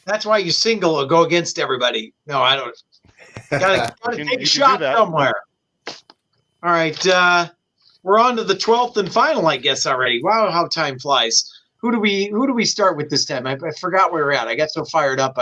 That's why you single or go against everybody. No, I don't. Gotta take a shot somewhere. All right. We're on to the 12th and final, I guess, already. Wow, how time flies. Who do we start with this time? I forgot where we're at. I got so fired up.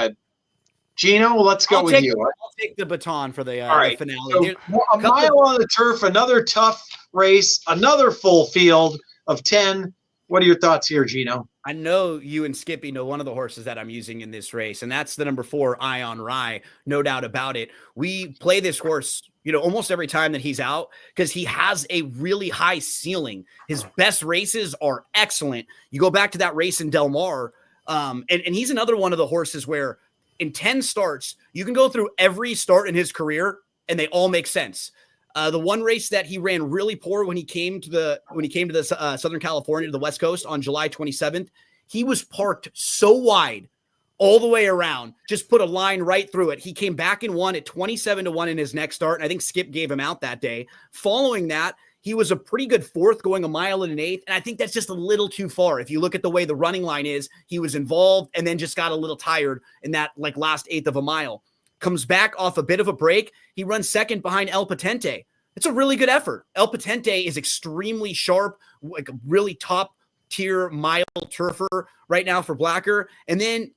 Gino, let's go with you. I'll take the baton for the So, finale. a mile on the turf, another tough race, another full field of 10. What are your thoughts here, Gino? I know you and Skippy know one of the horses that I'm using in this race, and that's the number 4, Ion Rye. No doubt about it. We play this horse, almost every time that he's out because he has a really high ceiling. His best races are excellent. You go back to that race in Del Mar, and he's another one of the horses where in 10 starts, you can go through every start in his career, and they all make sense. The one race that he ran really poor when he came to the Southern California, to the West Coast on July 27th, he was parked so wide all the way around, just put a line right through it. He came back and won at 27-1 in his next start. And I think Skip gave him out that day. Following that, he was a pretty good 4th, going 1 mile and an 1/8. And I think that's just a little too far. If you look at the way the running line is, he was involved and then just got a little tired in that last 1/8 of a mile. Comes back off a bit of a break. He runs 2nd behind El Patente. It's a really good effort. El Patente is extremely sharp, like a really top tier mile turfer right now for Blacker. And then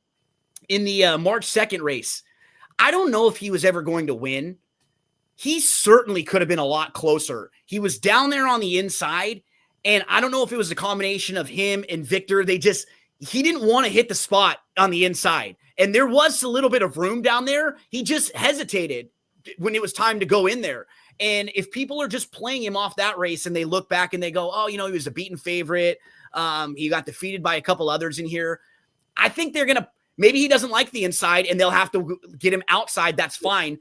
in the March 2nd race, I don't know if he was ever going to win. He certainly could have been a lot closer. He was down there on the inside, and I don't know if it was a combination of him and Victor. He didn't want to hit the spot on the inside. And there was a little bit of room down there. He just hesitated when it was time to go in there. And if people are just playing him off that race and they look back and they go, oh, he was a beaten favorite. He got defeated by a couple others in here. I think they're going to, maybe he doesn't like the inside and they'll have to get him outside. That's fine.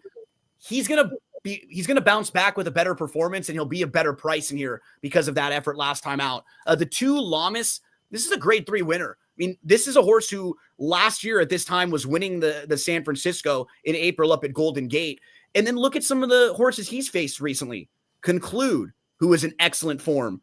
He's going to bounce back with a better performance, and he'll be a better price in here because of that effort last time out. The 2 Lamas, this is a grade 3 winner. I mean, this is a horse who last year at this time was winning the San Francisco in April up at Golden Gate. And then look at some of the horses he's faced recently. Conclude, who was in excellent form.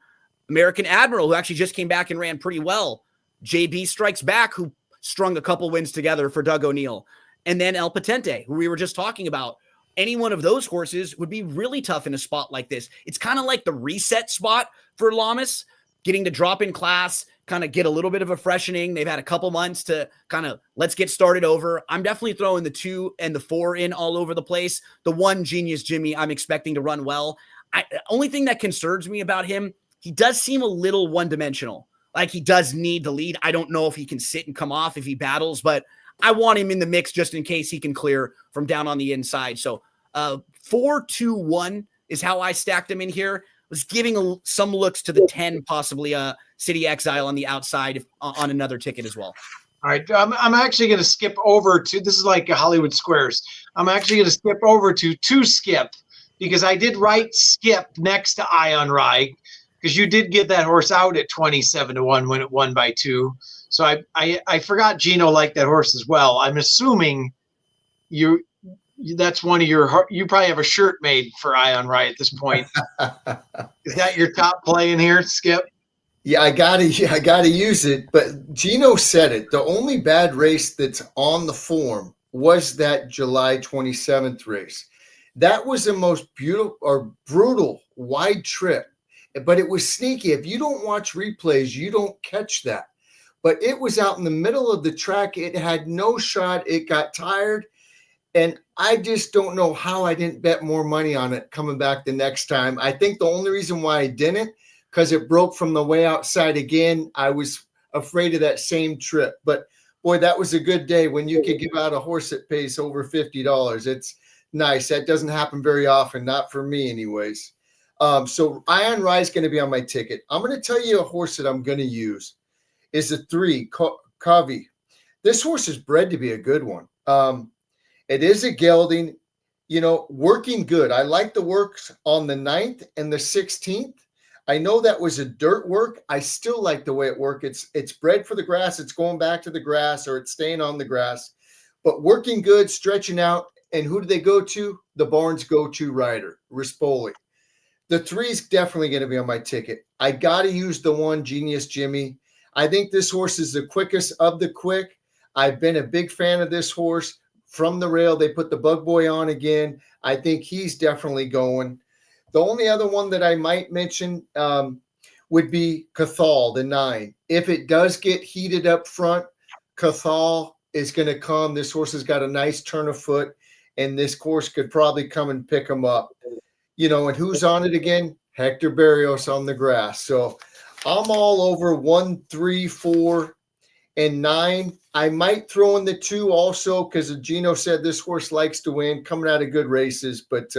American Admiral, who actually just came back and ran pretty well. JB Strikes Back, who strung a couple wins together for Doug O'Neill. And then El Patente, who we were just talking about. Any one of those horses would be really tough in a spot like this. It's kind of like the reset spot for Lamas, getting to drop in class, kind of get a little bit of a freshening. They've had a couple months to kind of let's get started over. I'm definitely throwing the 2 and the 4 in all over the place. The 1 Genius Jimmy, I'm expecting to run well. The only thing that concerns me about him, he does seem a little one-dimensional. Like he does need the lead. I don't know if he can sit and come off if he battles, but I want him in the mix just in case he can clear from down on the inside. So 4-2-1 is how I stacked him in here. Was giving some looks to the 10, possibly City Exile on the outside on another ticket as well. All right. I'm actually going to skip over to, this is like a Hollywood Squares. I'm actually going to skip over to 2 Skip, because I did write Skip next to Ion Rye, because you did get that horse out at 27-1 when it won by 2. So I forgot Gino liked that horse as well. I'm assuming that's one of you probably have a shirt made for Ion Rye at this point. Is that your top play in here, Skip? Yeah, I gotta use it. But Gino said it. The only bad race that's on the form was that July 27th race. That was the most beautiful or brutal wide trip, but it was sneaky. If you don't watch replays, you don't catch that. But it was out in the middle of the track. It had no shot. It got tired. And I just don't know how I didn't bet more money on it coming back the next time. I think the only reason why I didn't, because it broke from the way outside again. I was afraid of that same trip. But, boy, that was a good day when you could give out a horse that pays over $50. It's nice. That doesn't happen very often, not for me anyways. So Ion Rye is going to be on my ticket. I'm going to tell you a horse that I'm going to use is a 3, Kavi. This horse is bred to be a good one. It is a gelding, working good. I like the works on the 9th and the 16th. I know that was a dirt work. I still like the way it worked. It's bred for the grass. It's going back to the grass, or it's staying on the grass. But working good, stretching out. And who do they go to? The barn's go-to rider, Rispoli. The 3 is definitely going to be on my ticket. I got to use the 1, Genius Jimmy. I think this horse is the quickest of the quick. I've been a big fan of this horse. From the rail, they put the bug boy on again. I think he's definitely going. The only other one that I might mention would be Cathal, the 9. If it does get heated up front, Cathal is going to come. This horse has got a nice turn of foot, and this course could probably come and pick him up. And who's on it again? Hector Barrios on the grass. So I'm all over 1, 3, 4, and 9. I might throw in the 2 also because Gino said this horse likes to win, coming out of good races. But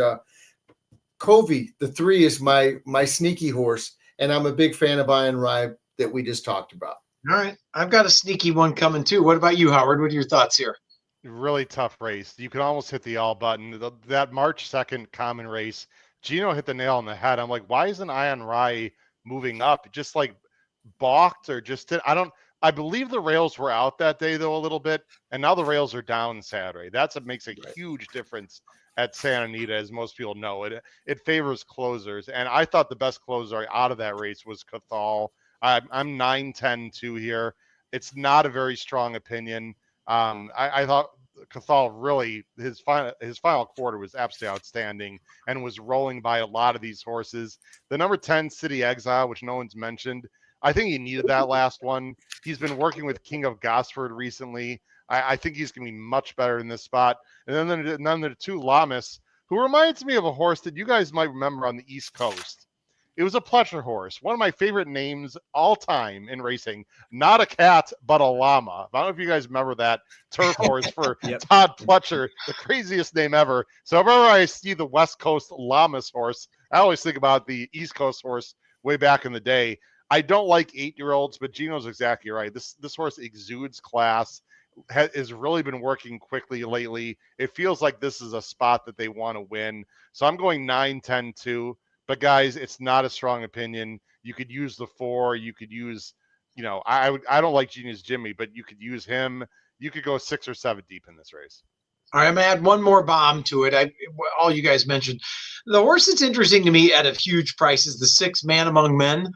Covey, the 3 is my sneaky horse, and I'm a big fan of Iron Rye that we just talked about. All right. I've got a sneaky one coming too. What about you, Howard? What are your thoughts here? Really tough race. You can almost hit the all button. That March 2nd common race, Gino hit the nail on the head. I'm like, why isn't Iron Rye moving up? Just like balked or just did. I believe the rails were out that day though a little bit, and now the rails are down Saturday. That's what makes a huge difference at Santa Anita, as most people know. It favors closers, and I thought the best closer out of that race was Cathal. I'm 9-10-2 here. It's not a very strong opinion. I thought Cathal really his final quarter was absolutely outstanding and was rolling by a lot of these horses. The number 10 City Exile, which no one's mentioned, I think he needed that last one. He's been working with King of Gosford recently. I think he's going to be much better in this spot. And then the 2 Lamas, who reminds me of a horse that you guys might remember on the East Coast. It was a Pletcher horse, one of my favorite names all time in racing. Not a cat, but a llama. I don't know if you guys remember that turf horse for Todd Pletcher, the craziest name ever. So whenever I see the West Coast Llamas horse, I always think about the East Coast horse way back in the day. I don't like 8-year-olds, but Gino's exactly right. This horse exudes class, has really been working quickly lately. It feels like this is a spot that they want to win. So I'm going 9-10-2. But guys, it's not a strong opinion. You could use the 4. You could use, I don't like Genius Jimmy, but you could use him. You could go 6 or 7 deep in this race. All right, I'm gonna add one more bomb to it. All you guys mentioned. The horse that's interesting to me at a huge price is the 6 Man Among Men.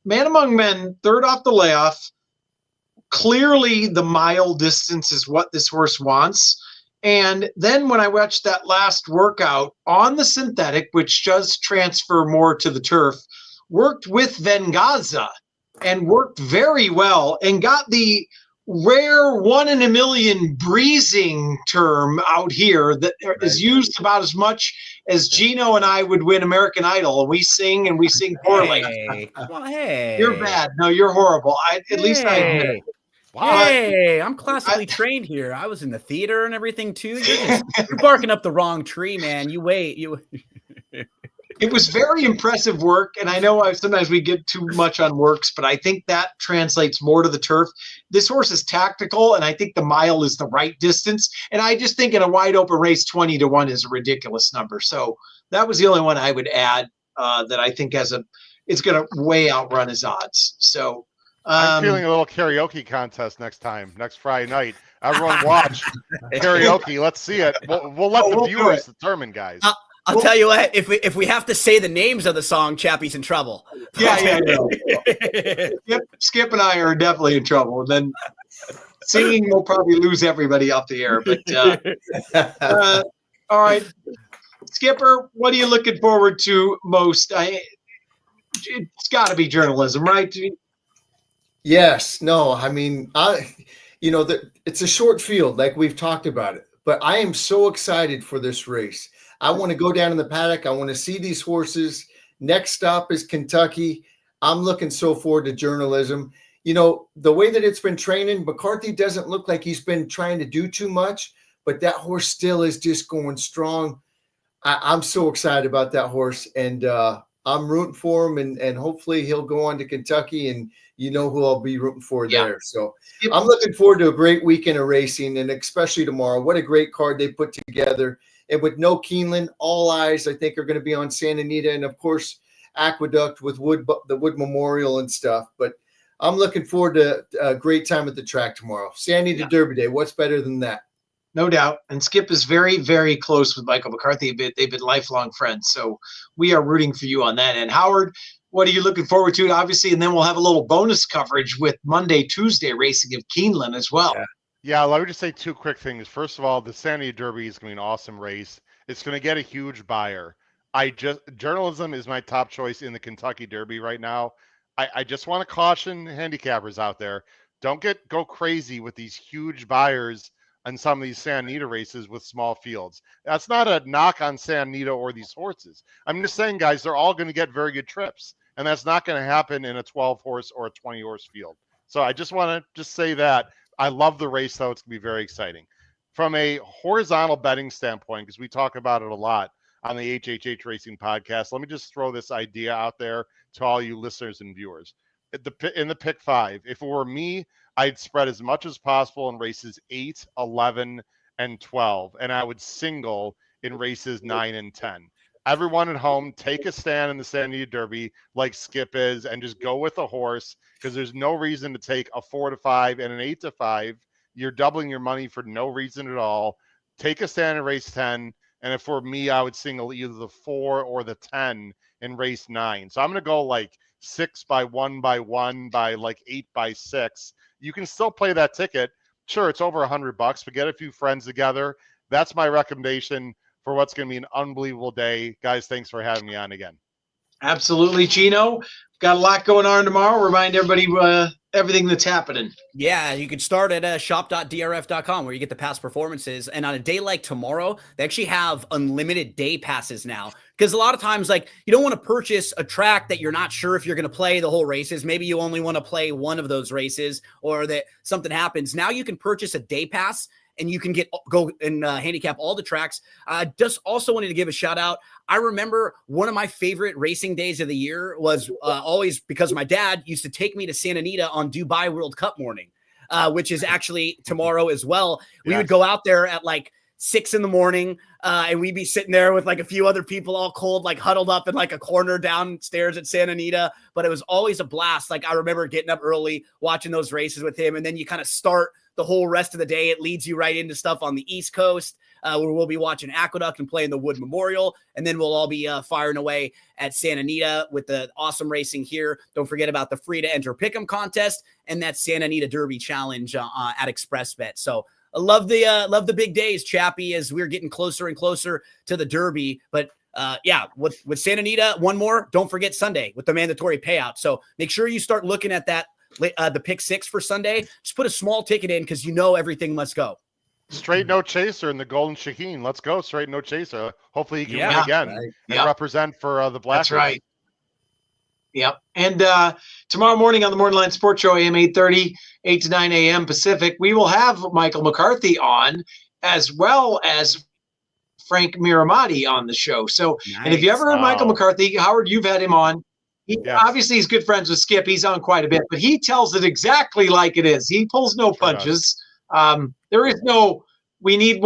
Man Among Men, 3rd off the layoff. Clearly, the mile distance is what this horse wants. And then when I watched that last workout on the synthetic, which does transfer more to the turf, worked with Vengaza and worked very well and got the rare 1 in a million breezing term out here that is used about as much as Gino and I would win American Idol. We sing and we sing poorly. Hey, come on, hey. You're bad. No, you're horrible. At least I admit it. Wow. Hey, I'm classically trained here. I was in the theater and everything too. You're barking up the wrong tree, man. You wait. It was very impressive work, and I know sometimes we get too much on works, but I think that translates more to the turf. This horse is tactical, and I think the mile is the right distance. And I just think in a wide open race, 20-1 is a ridiculous number. So that was the only one I would add that I think it's going to way outrun his odds. So. I'm feeling a little karaoke contest next Friday night. Everyone watch karaoke. Let's see it. We'll let the viewers determine, guys. I'll tell you what, if we have to say the names of the song, Chappie's in trouble. Yeah. Skip and I are definitely in trouble. And then singing will probably lose everybody off the air. But all right, Skipper, what are you looking forward to most? It's got to be journalism, right? Yes. No, I mean, it's a short field, like we've talked about it, but I am so excited for this race. I want to go down in the paddock. I want to see these horses. Next stop is Kentucky. I'm looking so forward to journalism. The way that it's been training, McCarthy doesn't look like he's been trying to do too much, but that horse still is just going strong. I'm so excited about that horse, and I'm rooting for him, and hopefully he'll go on to Kentucky, and who I'll be rooting for there. So I'm looking forward to a great weekend of racing, and especially tomorrow. What a great card they put together. And with no Keeneland, all eyes, I think, are going to be on Santa Anita, and, of course, Aqueduct with the Wood Memorial and stuff. But I'm looking forward to a great time at the track tomorrow. Santa Anita Derby Day. What's better than that? No doubt. And Skip is very, very close with Michael McCarthy. They've been lifelong friends. So we are rooting for you on that. And Howard, what are you looking forward to? Obviously, and then we'll have a little bonus coverage with Monday, Tuesday racing of Keeneland as well. Yeah, let me just say 2 quick things. First of all, the Santa Anita Derby is going to be an awesome race. It's going to get a huge buyer. Journalism is my top choice in the Kentucky Derby right now. I just want to caution handicappers out there. Don't go crazy with these huge buyers on some of these Santa Anita races with small fields. That's not a knock on Santa Anita or these horses. I'm just saying, guys, they're all going to get very good trips. and that's not going to happen in a 12 horse or a 20 horse field. So I just want to say that I love the race, though. It's going to be very exciting. From a horizontal betting standpoint, because we talk about it a lot on the HHH Racing podcast, let me just throw this idea out there to all you listeners and viewers. In the pick 5, if it were me, I'd spread as much as possible in races 8, 11, and 12, and I would single in races 9 and 10. Everyone at home, take a stand in the Santa Anita Derby like Skip is, and just go with a horse, because there's no reason to take a 4-5 and an 8-5. You're doubling your money for no reason at all. Take a stand in race 10, and if for me, I would single either the 4 or the 10 in race 9. So I'm going to go like 6 by 1 by 1 by like 8 by 6. You can still play that ticket. Sure, it's over $100, but get a few friends together. That's my recommendation for what's going to be an unbelievable day. Guys, thanks for having me on again. Absolutely, Gino. Got a lot going on tomorrow. Remind everybody everything that's happening. Yeah, you could start at shop.drf.com where you get the past performances. And on a day like tomorrow, they actually have unlimited day passes now. Because a lot of times, like, you don't want to purchase a track that you're not sure if you're going to play the whole races. Maybe you only want to play one of those races, or that something happens. Now you can purchase a day pass and you can go and handicap all the tracks. Just also wanted to give a shout out. I remember one of my favorite racing days of the year was always because my dad used to take me to Santa Anita on Dubai World Cup morning, which is actually tomorrow as well. We would go out there at like 6 a.m. And we'd be sitting there with like a few other people all cold, like huddled up in like a corner downstairs at Santa Anita. But it was always a blast. Like I remember getting up early, watching those races with him. And then you kind of start the whole rest of the day. It leads you right into stuff on the East Coast, where we'll be watching Aqueduct and playing the Wood Memorial. And then we'll all be firing away at Santa Anita with the awesome racing here. Don't forget about the free to enter pick'em contest and that Santa Anita Derby challenge at Express Bet. So I love the big days, Chappie, as we're getting closer and closer to the Derby. But with Santa Anita, one more, don't forget Sunday with the mandatory payout. So make sure you start looking at that, the pick 6 for Sunday. Just put a small ticket in because everything must go. Straight no chaser in the Golden Shaheen. Let's go, straight no chaser. Hopefully he can win again and represent for the Black. That's right. Yep. And tomorrow morning on the Morning Line Sports Show, AM 8:30, 8 to 9 a.m. Pacific, we will have Michael McCarthy on, as well as Frank Miramati on the show. So, and if you ever heard Michael McCarthy, Howard, you've had him on. Obviously, he's good friends with Skip. He's on quite a bit, but he tells it exactly like it is. He pulls no punches. There is no, we need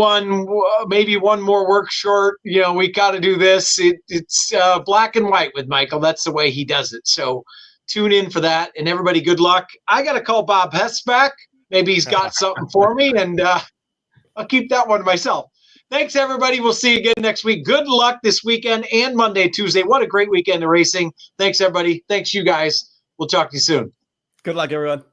maybe one more work short. We got to do this. It's black and white with Michael. That's the way he does it. So tune in for that. And everybody, good luck. I got to call Bob Hess back. Maybe he's got something for me, and I'll keep that one to myself. Thanks, everybody. We'll see you again next week. Good luck this weekend and Monday, Tuesday. What a great weekend of racing. Thanks, everybody. Thanks, you guys. We'll talk to you soon. Good luck, everyone.